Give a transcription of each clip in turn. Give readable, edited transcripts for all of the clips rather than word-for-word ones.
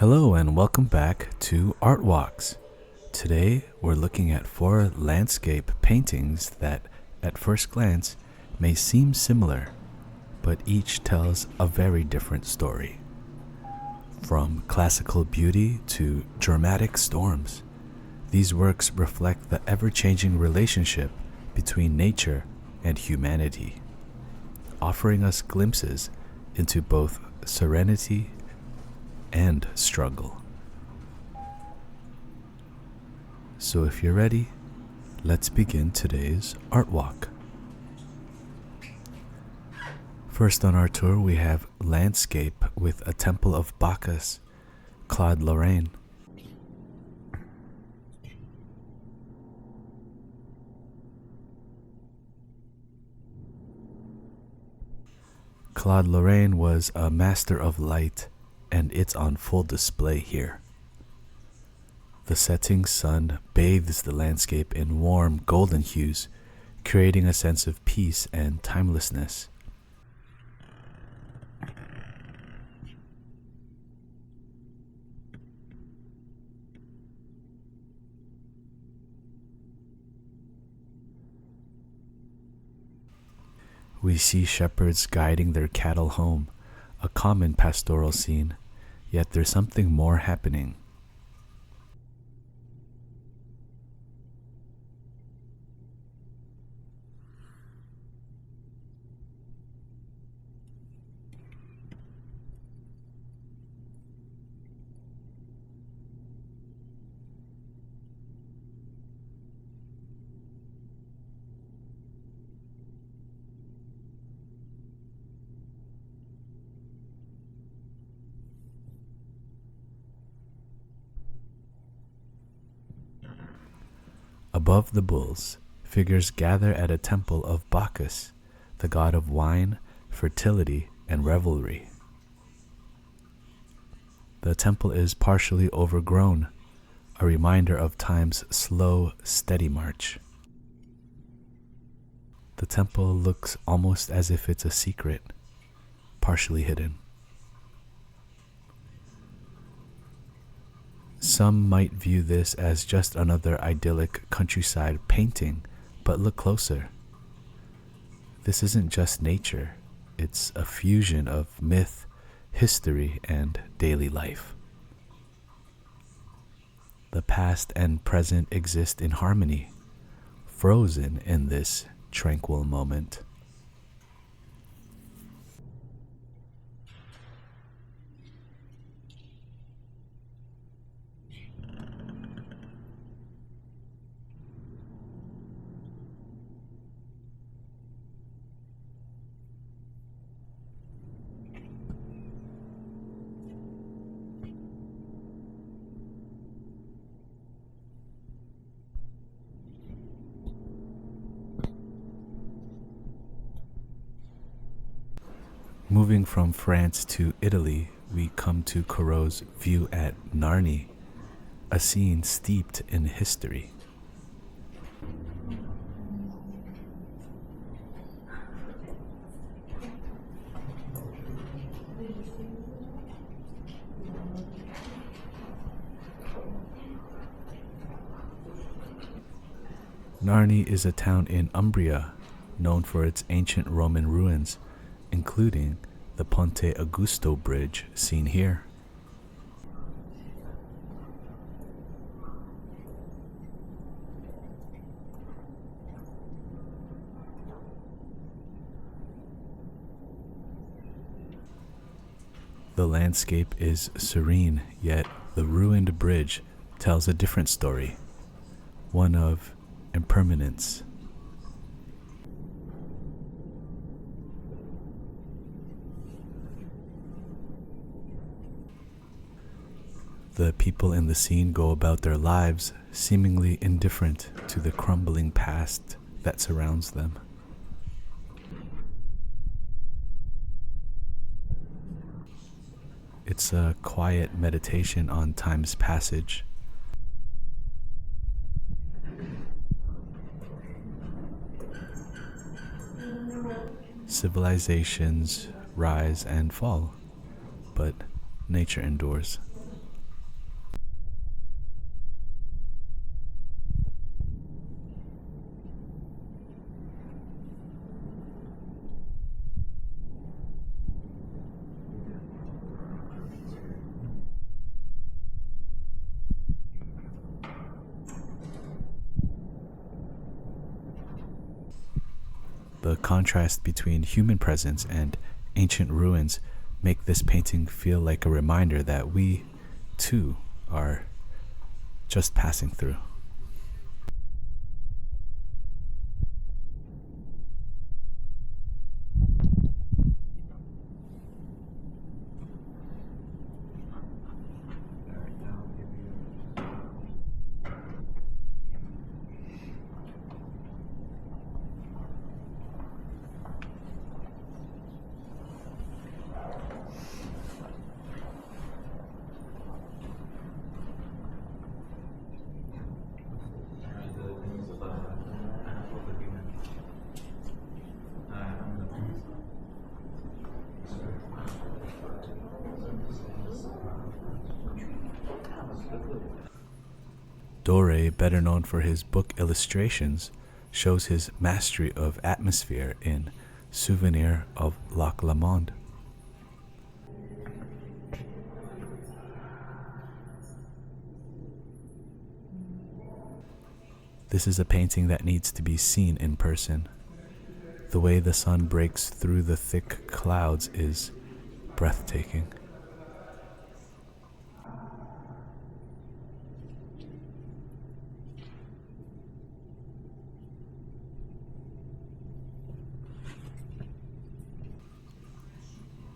Hello and welcome back to Art Walks. Today we're looking at 4 landscape paintings that, at first glance, may seem similar, but each tells a very different story. From classical beauty to dramatic storms, these works reflect the ever-changing relationship between nature and humanity, offering us glimpses into both serenity and struggle. So if you're ready, let's begin today's art walk. First on our tour we have Landscape with a Temple of Bacchus, Claude Lorrain. Claude Lorrain was a master of light, and it's on full display here. The setting sun bathes the landscape in warm golden hues, creating a sense of peace and timelessness. We see shepherds guiding their cattle home, a common pastoral scene, yet there's something more happening. Above the bulls, figures gather at a temple of Bacchus, the god of wine, fertility, and revelry. The temple is partially overgrown, a reminder of time's slow, steady march. The temple looks almost as if it's a secret, partially hidden. Some might view this as just another idyllic countryside painting, but look closer. This isn't just nature, it's a fusion of myth, history, and daily life. The past and present exist in harmony, frozen in this tranquil moment. Moving from France to Italy, we come to Corot's view at Narni, a scene steeped in history. Narni is a town in Umbria, known for its ancient Roman ruins, including the Ponte Augusto Bridge seen here. The landscape is serene, yet the ruined bridge tells a different story, one of impermanence. The people in the scene go about their lives seemingly indifferent to the crumbling past that surrounds them. It's a quiet meditation on time's passage. Civilizations rise and fall, but nature endures. The contrast between human presence and ancient ruins make this painting feel like a reminder that we, too, are just passing through. Doré, better known for his book illustrations, shows his mastery of atmosphere in Souvenir of Loch Lomond. This is a painting that needs to be seen in person. The way the sun breaks through the thick clouds is breathtaking.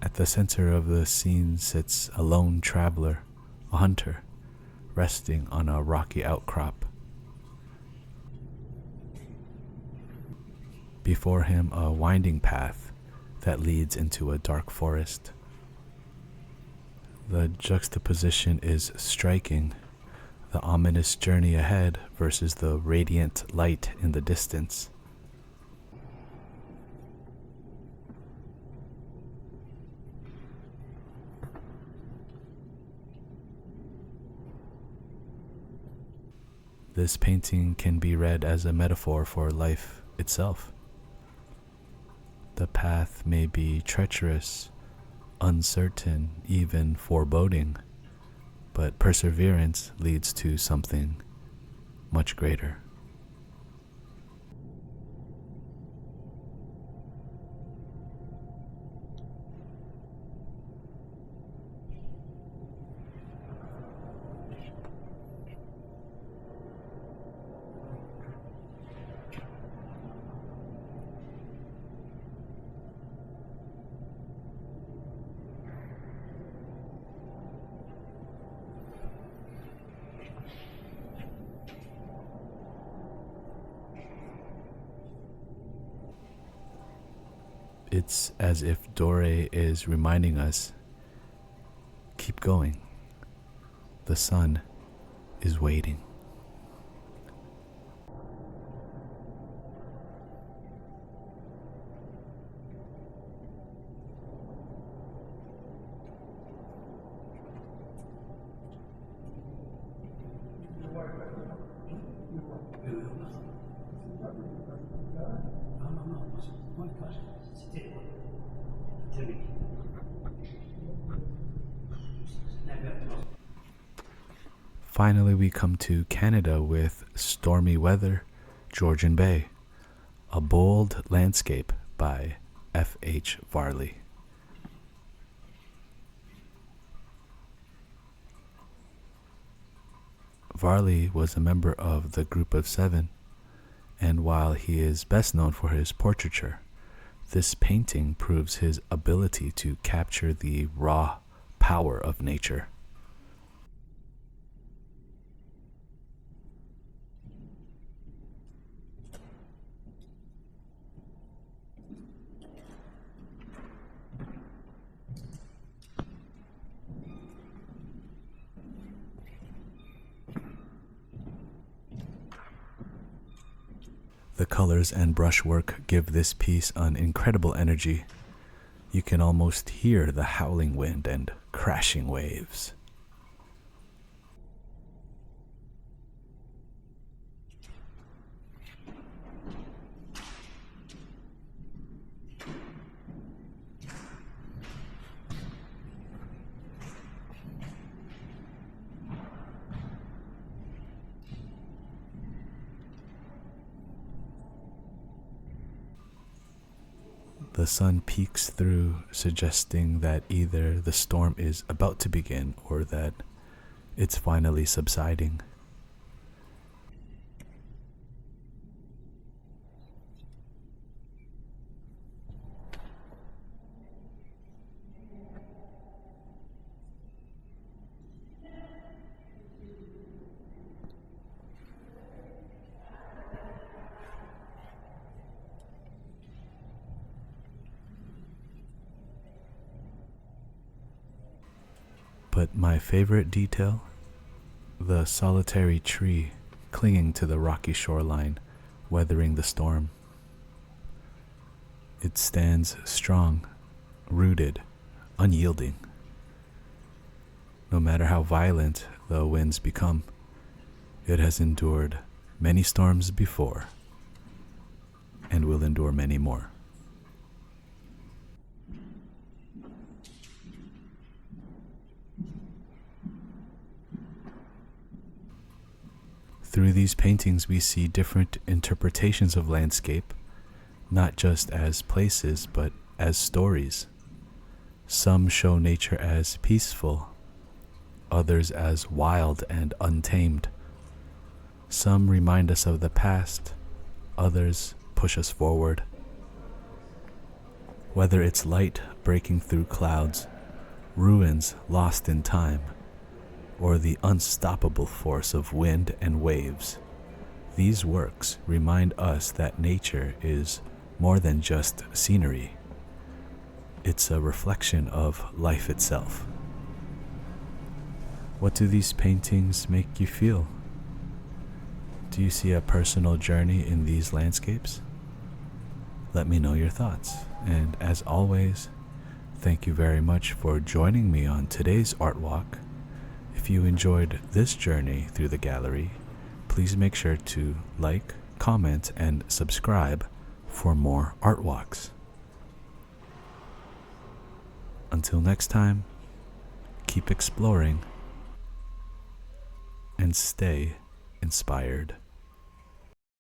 At the center of the scene sits a lone traveler, a hunter, resting on a rocky outcrop. Before him, a winding path that leads into a dark forest. The juxtaposition is striking, the ominous journey ahead versus the radiant light in the distance. This painting can be read as a metaphor for life itself. The path may be treacherous, uncertain, even foreboding, but perseverance leads to something much greater. It's as if Doré is reminding us, keep going. The sun is waiting. Finally, we come to Canada with Stormy Weather, Georgian Bay, a bold landscape by F.H. Varley. Varley was a member of the Group of Seven, and while he is best known for his portraiture, this painting proves his ability to capture the raw power of nature. The colors and brushwork give this piece an incredible energy. You can almost hear the howling wind and crashing waves. The sun peeks through, suggesting that either the storm is about to begin or that it's finally subsiding. But my favorite detail? The solitary tree clinging to the rocky shoreline, weathering the storm. It stands strong, rooted, unyielding. No matter how violent the winds become, it has endured many storms before and will endure many more. Through these paintings, we see different interpretations of landscape, not just as places, but as stories. Some show nature as peaceful, others as wild and untamed. Some remind us of the past, others push us forward. Whether it's light breaking through clouds, ruins lost in time, or the unstoppable force of wind and waves, these works remind us that nature is more than just scenery. It's a reflection of life itself. What do these paintings make you feel? Do you see a personal journey in these landscapes? Let me know your thoughts. And as always, thank you very much for joining me on today's art walk. If you enjoyed this journey through the gallery, please make sure to like, comment, and subscribe for more art walks. Until next time, keep exploring and stay inspired.